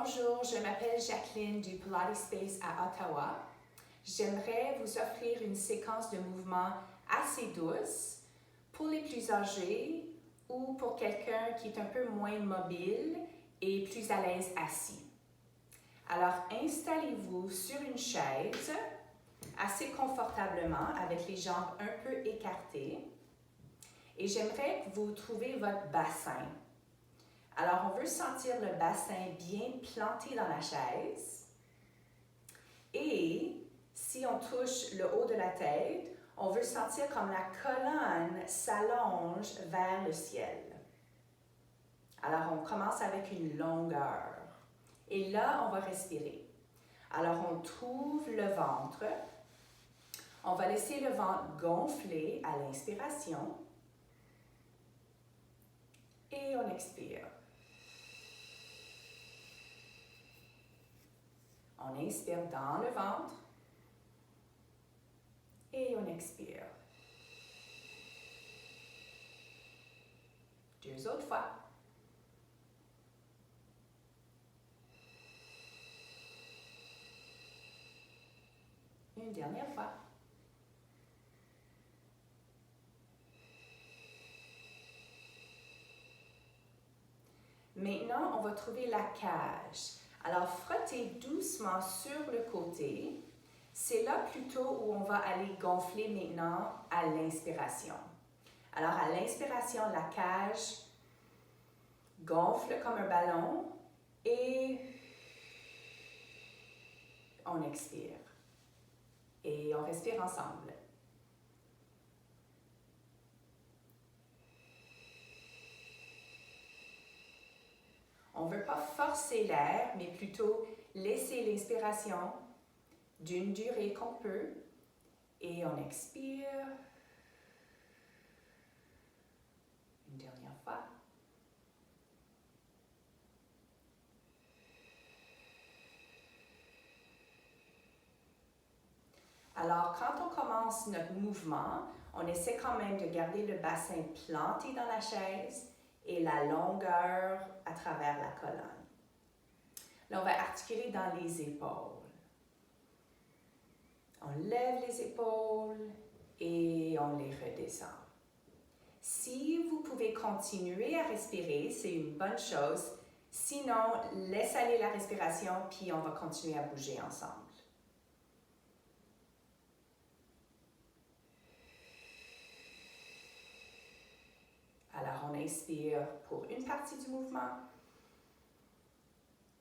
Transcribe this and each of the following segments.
Bonjour, je m'appelle Jacqueline du Pilates Space à Ottawa. J'aimerais vous offrir une séquence de mouvements assez douce pour les plus âgés ou pour quelqu'un qui est un peu moins mobile et plus à l'aise assis. Alors, installez-vous sur une chaise assez confortablement avec les jambes un peu écartées et j'aimerais que vous trouviez votre bassin. Alors, on veut sentir le bassin bien planté dans la chaise et si on touche le haut de la tête, on veut sentir comme la colonne s'allonge vers le ciel. Alors, on commence avec une longueur et là, on va respirer. Alors, on trouve le ventre. On va laisser le ventre gonfler à l'inspiration et on expire. On inspire dans le ventre et on expire. 2 autres fois. Une dernière fois. Maintenant, on va trouver la cage. Alors, frottez doucement sur le côté. C'est là plutôt où on va aller gonfler maintenant à l'inspiration. Alors, à l'inspiration, la cage gonfle comme un ballon et on expire. Et on respire ensemble. On ne veut pas forcer l'air, mais plutôt laisser l'inspiration d'une durée qu'on peut. Et on expire. Une dernière fois. Alors, quand on commence notre mouvement, on essaie quand même de garder le bassin planté dans la chaise et la longueur à travers la colonne. Là, on va articuler dans les épaules. On lève les épaules et on les redescend. Si vous pouvez continuer à respirer, c'est une bonne chose. Sinon, laisse aller la respiration puis on va continuer à bouger ensemble. Alors, on inspire pour une partie du mouvement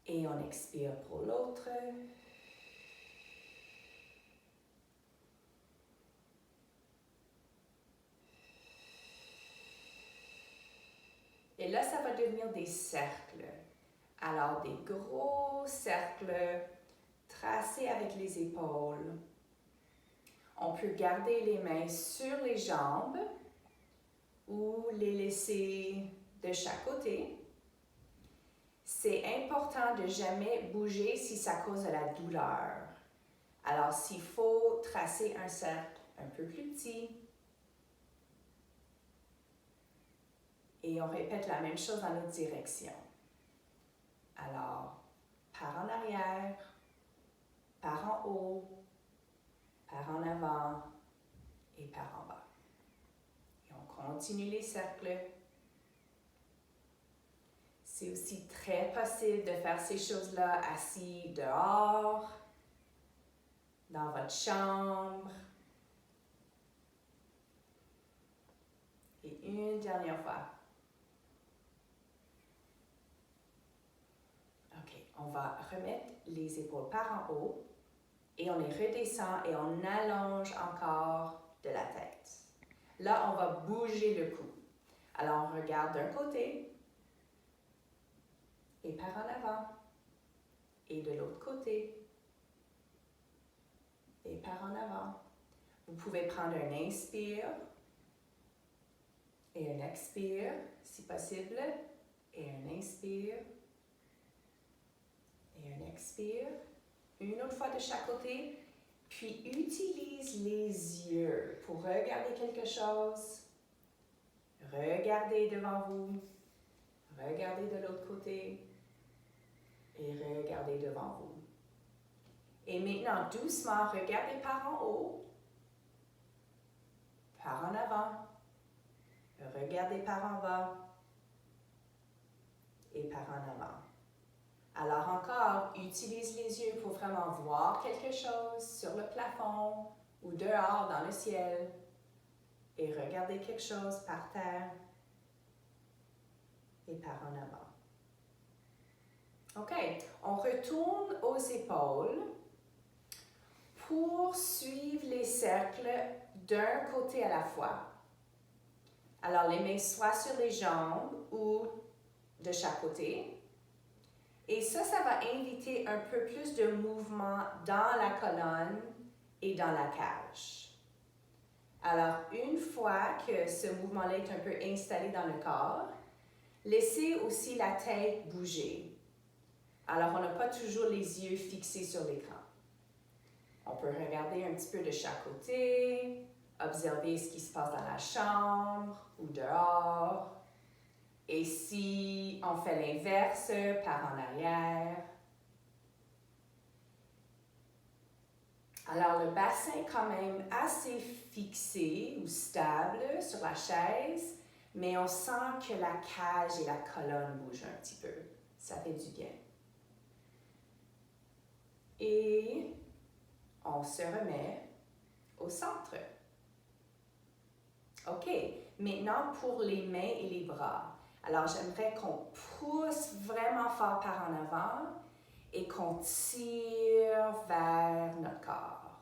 et on expire pour l'autre. Et là, ça va devenir des cercles. Alors, des gros cercles tracés avec les épaules. On peut garder les mains sur les jambes ou les laisser de chaque côté. C'est important de jamais bouger si ça cause de la douleur. Alors, s'il faut tracer un cercle un peu plus petit, et on répète la même chose dans l'autre direction. Alors, par en arrière, par en haut, par en avant et par en bas. Et on continue les cercles. C'est aussi très possible de faire ces choses-là assis dehors, dans votre chambre. Et une dernière fois. OK, on va remettre les épaules par en haut et on les redescend et on allonge encore de la tête. Là, on va bouger le cou. Alors, on regarde d'un côté et par en avant et de l'autre côté et par en avant. Vous pouvez prendre un inspire et un expire, si possible, et un inspire et un expire. Une autre fois de chaque côté, puis utilise les yeux pour regarder quelque chose. Regardez devant vous, regardez de l'autre côté et devant vous. Et maintenant, doucement, regardez par en haut, par en avant, regardez par en bas et par en avant. Alors encore, utilise les yeux pour vraiment voir quelque chose sur le plafond ou dehors dans le ciel et regardez quelque chose par terre et par en avant. OK, on retourne aux épaules pour suivre les cercles d'un côté à la fois. Alors, les mains soit sur les jambes ou de chaque côté. Et ça va inviter un peu plus de mouvement dans la colonne et dans la cage. Alors, une fois que ce mouvement-là est un peu installé dans le corps, laissez aussi la tête bouger. Alors, on n'a pas toujours les yeux fixés sur l'écran. On peut regarder un petit peu de chaque côté, observer ce qui se passe dans la chambre ou dehors. Et si on fait l'inverse, par en arrière. Alors, le bassin est quand même assez fixé ou stable sur la chaise, mais on sent que la cage et la colonne bougent un petit peu. Ça fait du bien. Et on se remet au centre. OK, maintenant pour les mains et les bras. Alors, j'aimerais qu'on pousse vraiment fort par en avant et qu'on tire vers notre corps.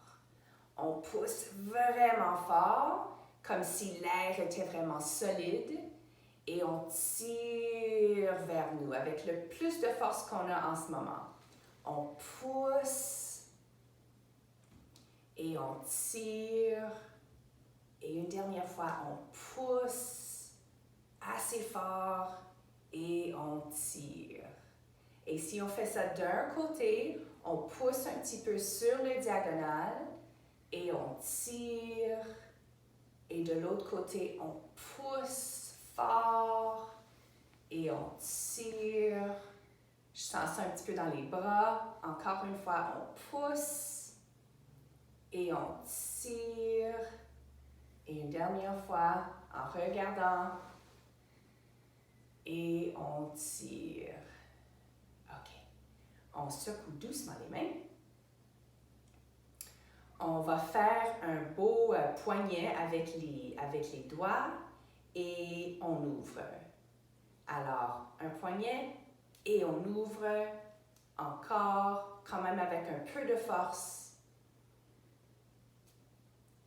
On pousse vraiment fort, comme si l'air était vraiment solide, et on tire vers nous avec le plus de force qu'on a en ce moment. On pousse et on tire. Et une dernière fois, on pousse assez fort et on tire. Et si on fait ça d'un côté, on pousse un petit peu sur le diagonal et on tire. Et de l'autre côté, on pousse fort et on tire. Je sens ça un petit peu dans les bras. Encore une fois, on pousse et on tire. Et une dernière fois, en regardant, et on tire. OK. On secoue doucement les mains. On va faire un beau poignet avec les doigts et on ouvre. Alors, un poignet et on ouvre encore, quand même avec un peu de force.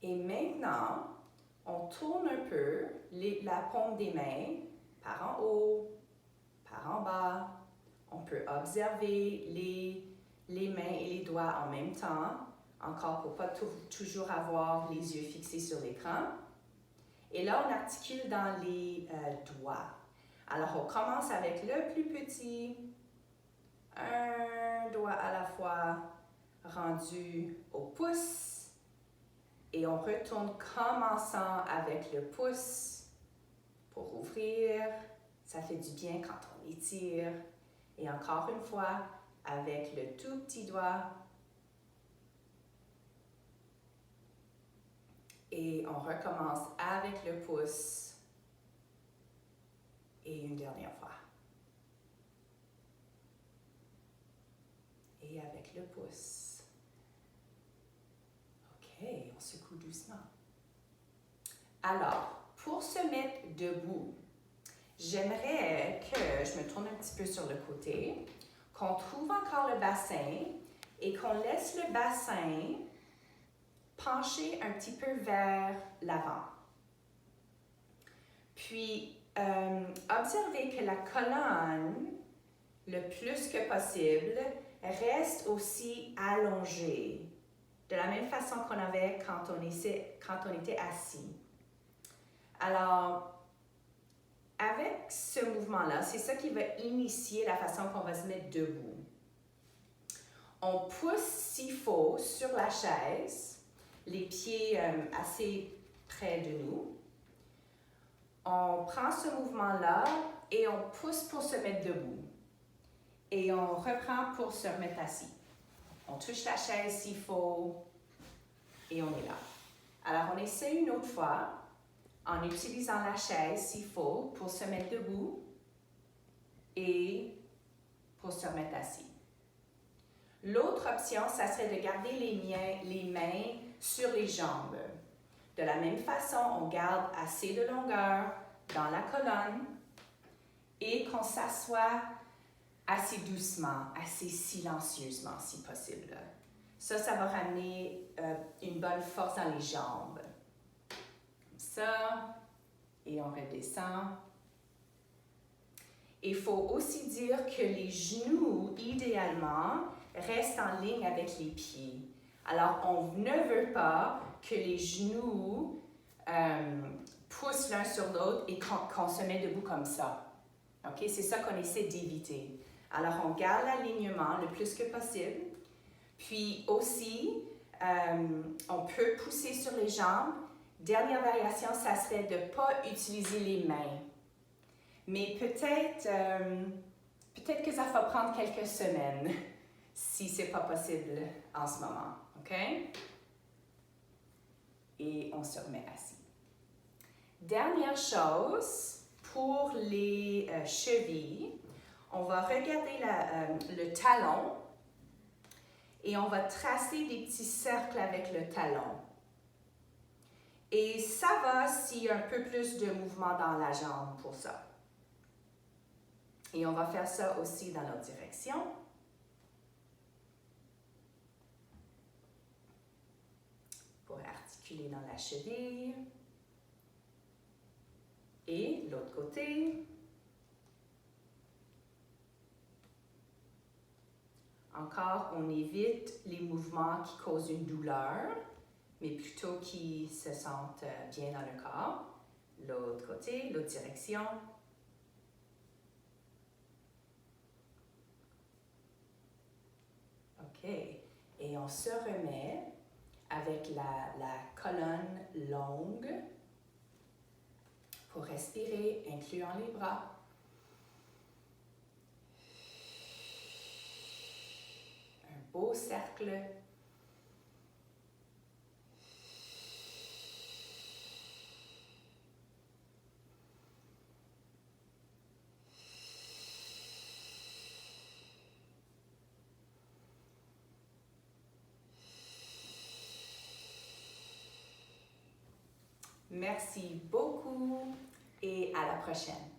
Et maintenant, on tourne un peu la paume des mains par en haut, par en bas. On peut observer les mains et les doigts en même temps, encore pour ne pas toujours avoir les yeux fixés sur l'écran. Et là, on articule dans les doigts. Alors, on commence avec le plus petit, un doigt à la fois rendu au pouce. Et on retourne commençant avec le pouce pour ouvrir. Ça fait du bien quand on étire. Et encore une fois, avec le tout petit doigt. Et on recommence avec le pouce. Et une dernière fois. Et avec le pouce. OK, on secoue doucement. Alors, pour se mettre debout, j'aimerais que je me tourne un petit peu sur le côté, qu'on trouve encore le bassin et qu'on laisse le bassin pencher un petit peu vers l'avant. Puis, observez que la colonne, le plus que possible, reste aussi allongée, de la même façon qu'on avait quand on était assis. Alors, avec ce mouvement-là, c'est ça qui va initier la façon qu'on va se mettre debout. On pousse s'il faut sur la chaise, les pieds assez près de nous. On prend ce mouvement-là et on pousse pour se mettre debout. Et on reprend pour se remettre assis. On touche la chaise s'il faut et on est là. Alors, on essaie une autre fois en utilisant la chaise s'il faut pour se mettre debout et pour se remettre assis. L'autre option, ça serait de garder les mains sur les jambes. De la même façon, on garde assez de longueur dans la colonne et qu'on s'assoit assez doucement, assez silencieusement si possible. Ça va ramener une bonne force dans les jambes. Comme ça, et on redescend. Il faut aussi dire que les genoux, idéalement, restent en ligne avec les pieds. Alors, on ne veut pas que les genoux poussent l'un sur l'autre et qu'on se met debout comme ça. OK? C'est ça qu'on essaie d'éviter. Alors, on garde l'alignement le plus que possible. Puis aussi, on peut pousser sur les jambes. Dernière variation, ça serait de ne pas utiliser les mains. Mais peut-être que ça va prendre quelques semaines si ce n'est pas possible en ce moment. OK? Et on se remet assis. Dernière chose, pour les chevilles, on va regarder le talon et on va tracer des petits cercles avec le talon. Et ça va s'il y a un peu plus de mouvement dans la jambe pour ça. Et on va faire ça aussi dans l'autre direction. Pour articuler dans la cheville. Et l'autre côté. Encore, on évite les mouvements qui causent une douleur, mais plutôt qui se sentent bien dans le corps. L'autre côté, l'autre direction. OK. Et on se remet avec la colonne longue pour respirer, incluant les bras. Un beau cercle. Merci beaucoup et à la prochaine.